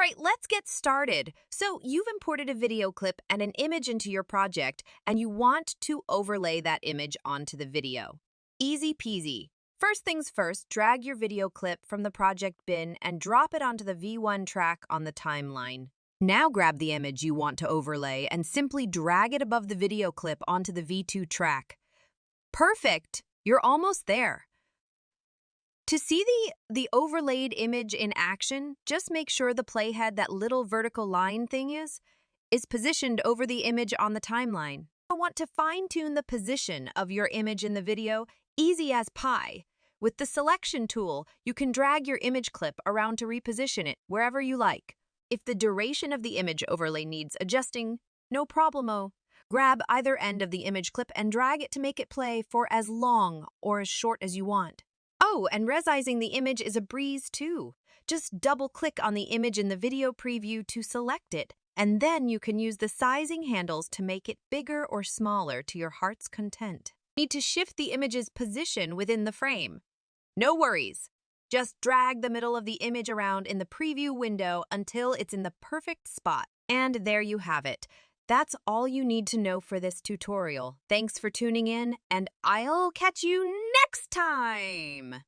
Alright, let's get started. So you've imported a video clip and an image into your project, and you want to overlay that image onto the video. Easy peasy. First things first, drag your video clip from the project bin and drop it onto the V1 track on the timeline. Now grab the image you want to overlay and simply drag it above the video clip onto the V2 track. Perfect! You're almost there. To see the overlaid image in action, just make sure the playhead, that little vertical line thing is positioned over the image on the timeline. You want to fine-tune the position of your image in the video, easy as pie. With the selection tool, you can drag your image clip around to reposition it wherever you like. If the duration of the image overlay needs adjusting, no problemo. Grab either end of the image clip and drag it to make it play for as long or as short as you want. Oh, and resizing the image is a breeze too. Just double-click on the image in the video preview to select it, and then you can use the sizing handles to make it bigger or smaller to your heart's content. Need to shift the image's position within the frame? No worries. Just drag the middle of the image around in the preview window until it's in the perfect spot. And there you have it. That's all you need to know for this tutorial. Thanks for tuning in, and I'll catch you next time!